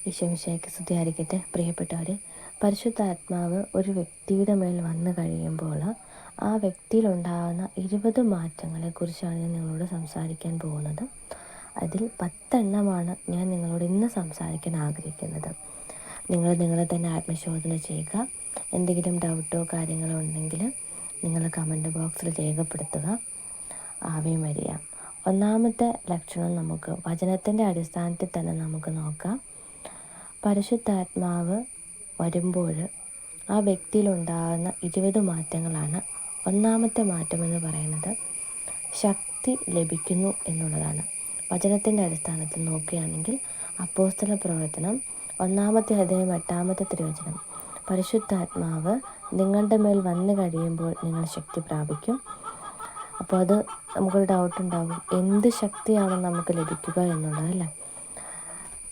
ഈശോമിശിഹായ്ക്ക് സ്തുതിയായിരിക്കട്ടെ. പ്രിയപ്പെട്ടവരെ, പരിശുദ്ധാത്മാവ് ഒരു വ്യക്തിയുടെ മേൽ വന്നു കഴിയുമ്പോൾ ആ വ്യക്തിയിലുണ്ടാകുന്ന 20 മാറ്റങ്ങളെക്കുറിച്ചാണ് ഞാൻ നിങ്ങളോട് സംസാരിക്കാൻ പോകുന്നത്. അതിൽ 10 എണ്ണമാണ് ഞാൻ നിങ്ങളോട് ഇന്ന് സംസാരിക്കാൻ ആഗ്രഹിക്കുന്നത്. നിങ്ങൾ നിങ്ങളെ തന്നെ ആത്മശോധന ചെയ്യുക. എന്തെങ്കിലും ഡൗട്ടോ കാര്യങ്ങളോ ഉണ്ടെങ്കിൽ നിങ്ങൾ കമൻറ്റ് ബോക്സിൽ രേഖപ്പെടുത്തുക. Ave Maria. ഒന്നാമത്തെ ലക്ഷണം നമുക്ക് വചനത്തിൻ്റെ അടിസ്ഥാനത്തിൽ തന്നെ നമുക്ക് നോക്കാം. പരിശുദ്ധാത്മാവ് വരുമ്പോൾ ആ വ്യക്തിയിലുണ്ടാകുന്ന 20 മാറ്റങ്ങളാണ്. ഒന്നാമത്തെ മാറ്റമെന്ന് പറയുന്നത് ശക്തി ലഭിക്കുന്നു എന്നുള്ളതാണ്. വചനത്തിൻ്റെ അടിസ്ഥാനത്തിൽ നോക്കുകയാണെങ്കിൽ അപ്പോസ്തല പ്രവർത്തനം 1-ാമത്തെ അധ്യായം 8-ാമത്തെ തിരുവചനം, പരിശുദ്ധാത്മാവ് നിങ്ങളുടെ മേൽ വന്നു കഴിയുമ്പോൾ നിങ്ങൾ ശക്തി പ്രാപിക്കും. അപ്പോൾ അത് നമുക്കൊരു ഡൗട്ടുണ്ടാകും, എന്ത് ശക്തിയാണ് നമുക്ക് ലഭിക്കുക എന്നുള്ളതല്ലേ.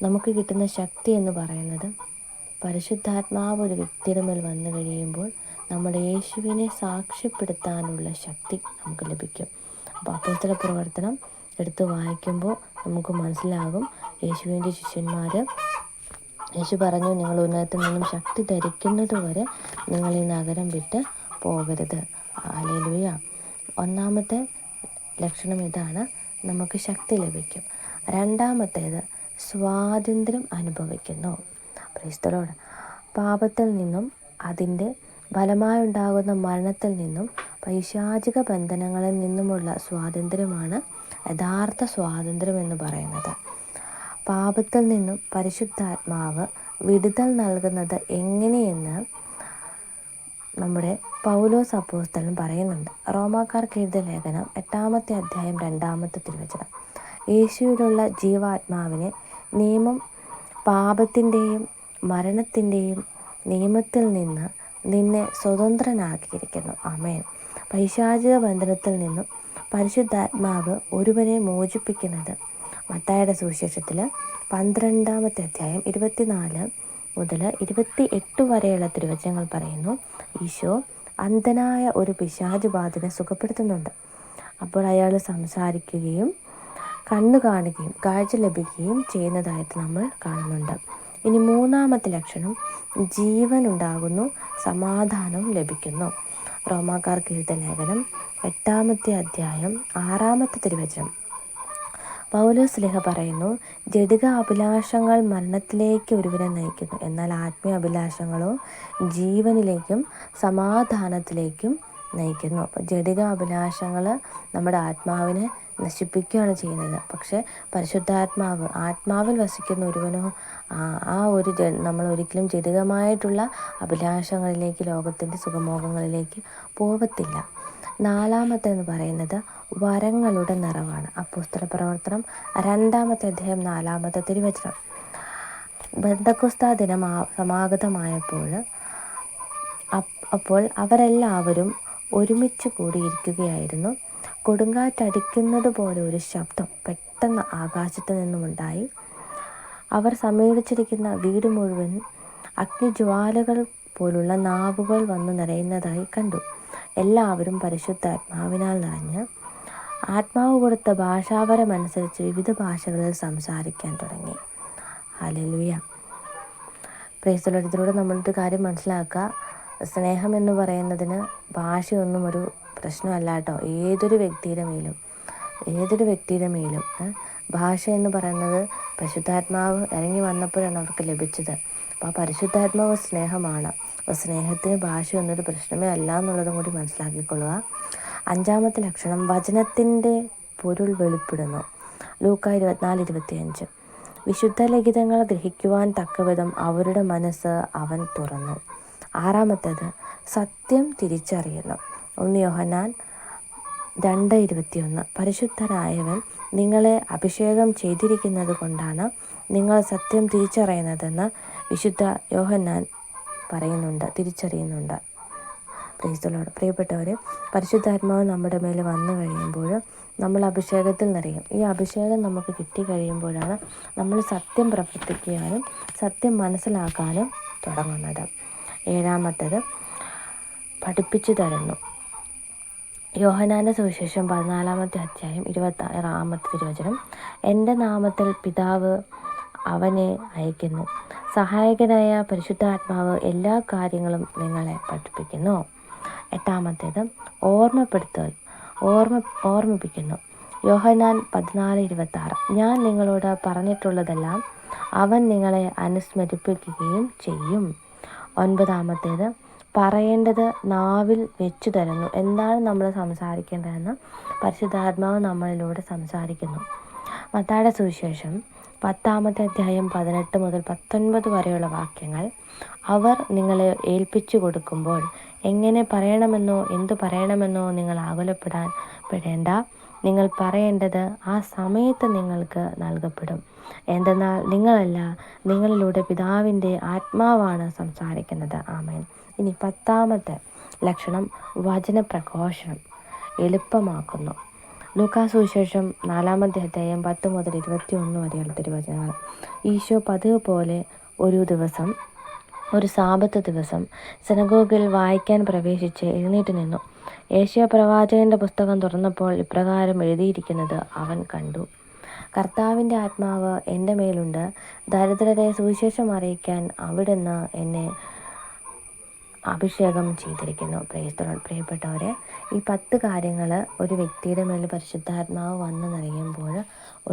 നമുക്ക് കിട്ടുന്ന ശക്തി എന്ന് പറയുന്നത് പരിശുദ്ധാത്മാവ് ഒരു വ്യക്തിയുടെ മേൽ വന്നു കഴിയുമ്പോൾ നമ്മുടെ യേശുവിനെ സാക്ഷ്യപ്പെടുത്താനുള്ള ശക്തി നമുക്ക് ലഭിക്കും. അപ്പോൾ അപ്പോസ്തല പ്രവർത്തനം എടുത്ത് വായിക്കുമ്പോൾ നമുക്ക് മനസ്സിലാകും, യേശുവിൻ്റെ ശിഷ്യന്മാർ യേശു പറഞ്ഞു, നിങ്ങൾ ഉന്നതത്തിൽ നിന്നും ശക്തി ധരിക്കുന്നത് വരെ നിങ്ങൾ ഈ നഗരം വിട്ട് പോകരുത്. ഹല്ലേലൂയ. ഒന്നാമത്തെ ലക്ഷണം ഇതാണ്, നമുക്ക് ശക്തി ലഭിക്കും. രണ്ടാമത്തേത് സ്വാതന്ത്ര്യം അനുഭവിക്കുന്നു. Price the Lord. പാപത്തിൽ നിന്നും അതിൻ്റെ ഫലമായുണ്ടാകുന്ന മരണത്തിൽ നിന്നും പൈശാചിക ബന്ധനങ്ങളിൽ നിന്നുമുള്ള സ്വാതന്ത്ര്യമാണ് യഥാർത്ഥ സ്വാതന്ത്ര്യം എന്ന് പറയുന്നത്. പാപത്തിൽ നിന്നും പരിശുദ്ധാത്മാവ് വിടുതൽ നൽകുന്നത് എങ്ങനെയെന്ന് നമ്മുടെ പൗലോസ് അപ്പോസ്തലൻ പറയുന്നുണ്ട്. റോമാക്കാർക്ക് എഴുതിയ ലേഖനം 8-ാമത്തെ അധ്യായം 2-ാമത്തെ തിരുവചനം, യേശുവിലുള്ള ജീവാത്മാവിനെ നിയമം പാപത്തിൻ്റെയും മരണത്തിൻ്റെയും നിയമത്തിൽ നിന്ന് നിന്നെ സ്വതന്ത്രനാക്കിയിരിക്കുന്നു. ആമേൻ. പൈശാചിക ബന്ധനത്തിൽ നിന്നും പരിശുദ്ധാത്മാവ് ഒരുവനെ മോചിപ്പിക്കുന്നത് മത്തായിയുടെ സുവിശേഷത്തിൽ 12-ാമത്തെ അധ്യായം 24 മുതൽ 28 വരെയുള്ള തിരുവചനങ്ങൾ പറയുന്നു. ഈശോ അന്ധനായ ഒരു പിശാച് ബാധിതനെ സുഖപ്പെടുത്തുന്നുണ്ട്. അപ്പോൾ അയാൾ സംസാരിക്കുകയും കണ്ണു കാണുകയും കാഴ്ച ലഭിക്കുകയും ചെയ്യുന്നതായിട്ട് നമ്മൾ കാണുന്നുണ്ട്. ഇനി മൂന്നാമത്തെ ലക്ഷണം ജീവൻ ഉണ്ടാകുന്നു, സമാധാനവും ലഭിക്കുന്നു. റോമാക്കാർക്ക് എഴുതിയ ലേഖനം 8-ാമത്തെ അധ്യായം 6-ാമത്തെ തിരുവചനം, പൗലോസ് ശ്ലീഹ പറയുന്നു, ജഡിക അഭിലാഷങ്ങൾ മരണത്തിലേക്ക് ഒരുവനെ നയിക്കുന്നു, എന്നാൽ ആത്മീയ അഭിലാഷങ്ങളോ ജീവനിലേക്കും സമാധാനത്തിലേക്കും നയിക്കുന്നു. അപ്പോൾ ജഡിക അഭിലാഷങ്ങൾ നമ്മുടെ ആത്മാവിനെ നശിപ്പിക്കുകയാണ് ചെയ്യുന്നത്. പക്ഷേ പരിശുദ്ധാത്മാവ്, ആത്മാവിൽ വസിക്കുന്ന ഒരുവനോ നമ്മൾ ഒരിക്കലും ജഡികമായിട്ടുള്ള അഭിലാഷങ്ങളിലേക്ക്, ലോകത്തിൻ്റെ സുഖമോഹങ്ങളിലേക്ക് പോവത്തില്ല. നാലാമത്തെന്ന് പറയുന്നത് വരങ്ങളുടെ നിറവാണ്. അപ്പോസ്തല പ്രവർത്തനം 2-ാമത്തെ അധ്യായം 4-ാമത്തെ തിരുവചനം, പെന്തക്കോസ്താ ദിനം അപ്പോൾ അവരെല്ലാവരും ഒരുമിച്ച് കൂടിയിരിക്കുകയായിരുന്നു. കൊടുങ്കാറ്റടിക്കുന്നത് പോലെ ഒരു ശബ്ദം പെട്ടെന്ന് ആകാശത്ത് നിന്നുമുണ്ടായി. അവർ സമ്മേളിച്ചിരിക്കുന്ന വീട് മുഴുവൻ അഗ്നിജ്വാലകൾ പോലുള്ള നാവുകൾ വന്നു നിറയുന്നതായി കണ്ടു. എല്ലാവരും പരിശുദ്ധാത്മാവിനാൽ നിറഞ്ഞ് ആത്മാവ് കൊടുത്ത ഭാഷാപരമനുസരിച്ച് വിവിധ ഭാഷകളിൽ സംസാരിക്കാൻ തുടങ്ങി. ഹല്ലേലൂയ. Price the Lord. ഇതിലൂടെ നമ്മളൊരു കാര്യം മനസ്സിലാക്കുക, സ്നേഹം എന്ന് പറയുന്നതിന് ഭാഷയൊന്നും ഒരു പ്രശ്നമല്ല കേട്ടോ. ഏതൊരു വ്യക്തിയുടെ മേലും ഭാഷ എന്ന് പറയുന്നത് പരിശുദ്ധാത്മാവ് ഇറങ്ങി വന്നപ്പോഴാണ് അവർക്ക് ലഭിച്ചത്. അപ്പോൾ ആ പരിശുദ്ധാത്മാവ് സ്നേഹമാണ്. അപ്പോൾ സ്നേഹത്തിന് ഭാഷയൊന്നൊരു പ്രശ്നമേ അല്ല എന്നുള്ളതും കൂടി മനസ്സിലാക്കിക്കൊള്ളുക. അഞ്ചാമത്തെ ലക്ഷണം വചനത്തിൻ്റെ പൊരുൾ വെളിപ്പെടുന്നു. ലൂക്ക 24:25, വിശുദ്ധ ലിഖിതങ്ങൾ ഗ്രഹിക്കുവാൻ തക്കവിധം അവരുടെ മനസ്സ് അവൻ തുറന്നു. ആറാമത്തേത് സത്യം തിരിച്ചറിയുന്നു. 1 യോഹന്നാൻ 2:21, പരിശുദ്ധനായവൻ നിങ്ങളെ അഭിഷേകം ചെയ്തിരിക്കുന്നത് കൊണ്ടാണ് നിങ്ങൾ സത്യം തിരിച്ചറിയുന്നതെന്ന് വിശുദ്ധ യോഹന്നാൻ തിരിച്ചറിയുന്നുണ്ട്. Praise the Lord. പ്രിയപ്പെട്ടവരെ, പരിശുദ്ധാത്മാവ് നമ്മുടെ മേൽ വന്നു കഴിയുമ്പോൾ നമ്മൾ അഭിഷേകത്തിൽ നിറയും. ഈ അഭിഷേകം നമുക്ക് കിട്ടിക്കഴിയുമ്പോഴാണ് നമ്മൾ സത്യം പ്രവർത്തിക്കാനും സത്യം മനസ്സിലാക്കാനും തുടങ്ങുന്നത്. ഏഴാമത്തേത് പഠിപ്പിച്ചു തരുന്നു. യോഹന്നാന്റെ സുവിശേഷം 14-ാമത്തെ അധ്യായം 26-ാമത്തെ തിരുവചനം, എൻ്റെ നാമത്തിൽ പിതാവ് അവനെ അയക്കുന്നു. സഹായകനായ പരിശുദ്ധാത്മാവ് എല്ലാ കാര്യങ്ങളും നിങ്ങളെ പഠിപ്പിക്കുന്നു. 8 ഓർമ്മപ്പെടുത്തൽ ഓർമ്മിപ്പിക്കുന്നു. യോഹന്നാൻ 14:26 ഞാൻ നിങ്ങളോട് പറഞ്ഞിട്ടുള്ളതെല്ലാം അവൻ നിങ്ങളെ അനുസ്മരിപ്പിക്കുകയും ചെയ്യും. 9 പറയേണ്ടത് നാവിൽ വെച്ചു തരുന്നു. എന്താണ് നമ്മൾ സംസാരിക്കേണ്ടതെന്ന് പരിശുദ്ധാത്മാവ് നമ്മളിലൂടെ സംസാരിക്കുന്നു. മത്തായിയുടെ സുവിശേഷം 10 18 മുതൽ 19 വരെയുള്ള വാക്യങ്ങൾ, അവർ നിങ്ങളെ ഏൽപ്പിച്ചു കൊടുക്കുമ്പോൾ എങ്ങനെ പറയണമെന്നോ എന്തു പറയണമെന്നോ നിങ്ങൾ ആകുലപ്പെടേണ്ട. നിങ്ങൾ പറയേണ്ടത് ആ സമയത്ത് നിങ്ങൾക്ക് നൽകപ്പെടും. എന്തെന്നാൽ നിങ്ങളല്ല, നിങ്ങളിലൂടെ പിതാവിൻ്റെ ആത്മാവാണ് സംസാരിക്കുന്നത്. ആമേൻ. ഇനി 10 ലക്ഷണം വചനപ്രഘോഷണം എളുപ്പമാക്കുന്നു. ലൂക്കാ സുവിശേഷം 4 10 മുതൽ 21 വരെയുള്ള തിരുവചനങ്ങൾ. ഈശോ പതിവ് പോലെ ഒരു സാബത്ത് ദിവസം സിനഗോഗിൽ വായിക്കാൻ പ്രവേശിച്ച് എഴുന്നേറ്റ് നിന്നു. യേശയ്യാ പ്രവാചകന്റെ പുസ്തകം തുറന്നപ്പോൾ ഇപ്രകാരം എഴുതിയിരിക്കുന്നത് അവൻ കണ്ടു. കർത്താവിൻ്റെ ആത്മാവ് എൻ്റെ മേലുണ്ട്, ദരിദ്രരെ സുവിശേഷം അറിയിക്കാൻ അവിടുന്ന് എന്നെ അഭിഷേകം ചെയ്തിരിക്കുന്നു. പ്രിയപ്പെട്ടവരെ, ഈ 10 കാര്യങ്ങൾ ഒരു വ്യക്തിയുടെ മേൽ പരിശുദ്ധാത്മാവ് വന്ന് നിറയുമ്പോൾ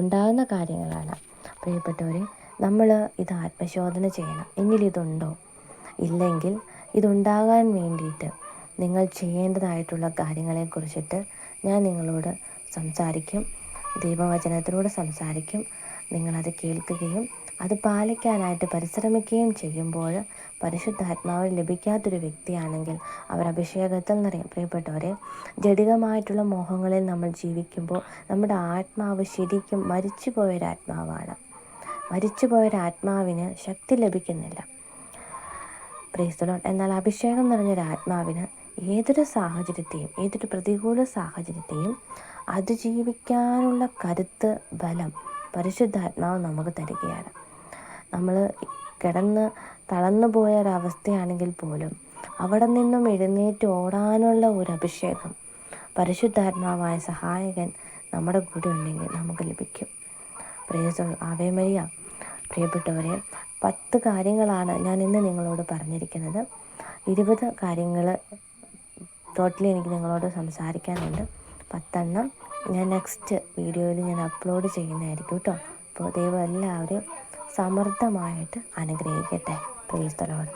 ഉണ്ടാകുന്ന കാര്യങ്ങളാണ്. പ്രിയപ്പെട്ടവരെ, നമ്മൾ ഇത് ആത്മശോധന ചെയ്യണം. എന്നിലിതുണ്ടോ? ഇല്ലെങ്കിൽ ഇതുണ്ടാകാൻ വേണ്ടിയിട്ട് നിങ്ങൾ ചെയ്യേണ്ടതായിട്ടുള്ള കാര്യങ്ങളെക്കുറിച്ചിട്ട് ഞാൻ നിങ്ങളോട് സംസാരിക്കും. ദൈവവചനത്തിലൂടെ സംസാരിക്കും. നിങ്ങളത് കേൾക്കുകയും അത് പാലിക്കാനായിട്ട് പരിശ്രമിക്കുകയും ചെയ്യുമ്പോൾ പരിശുദ്ധാത്മാവ് ലഭിക്കാത്തൊരു വ്യക്തിയാണെങ്കിൽ അവർ അഭിഷേകത്തിൽ നിറയും. പ്രിയപ്പെട്ടവരെ, ജഡികമായിട്ടുള്ള മോഹങ്ങളിൽ നമ്മൾ ജീവിക്കുമ്പോൾ നമ്മുടെ ആത്മാവ് ശരിക്കും മരിച്ചുപോയൊരാത്മാവാണ്. മരിച്ചുപോയൊരാത്മാവിന് ശക്തി ലഭിക്കുന്നില്ല. Price the Lord. എന്നാൽ അഭിഷേകം നിറഞ്ഞൊരാത്മാവിന് ഏതൊരു സാഹചര്യത്തെയും, ഏതൊരു പ്രതികൂല സാഹചര്യത്തെയും അതിജീവിക്കാനുള്ള കരുത്ത്, ബലം പരിശുദ്ധാത്മാവ് നമുക്ക് തരികയാണ്. നമ്മൾ കിടന്ന് തളർന്നു പോയ ഒരവസ്ഥയാണെങ്കിൽ പോലും അവിടെ നിന്നും എഴുന്നേറ്റ് ഓടാനുള്ള ഒരു അഭിഷേകം പരിശുദ്ധാത്മാവായ സഹായകൻ നമ്മുടെ കൂടെ ഉണ്ടെങ്കിൽ നമുക്ക് ലഭിക്കും. Price Ave Maria. പ്രിയപ്പെട്ടവരെ, 10 കാര്യങ്ങളാണ് ഞാൻ ഇന്ന് നിങ്ങളോട് പറഞ്ഞിരിക്കുന്നത്. 20 കാര്യങ്ങൾ ടോട്ടലി എനിക്ക് നിങ്ങളോട് സംസാരിക്കാനുണ്ട്. 10 ഞാൻ നെക്സ്റ്റ് വീഡിയോയിൽ ഞാൻ അപ്ലോഡ് ചെയ്യുന്നതായിരിക്കും കേട്ടോ. അപ്പോൾ ദൈവം എല്ലാവരെയും സമൃദ്ധമായിട്ട് അനുഗ്രഹിക്കട്ടെ. Price the Lord.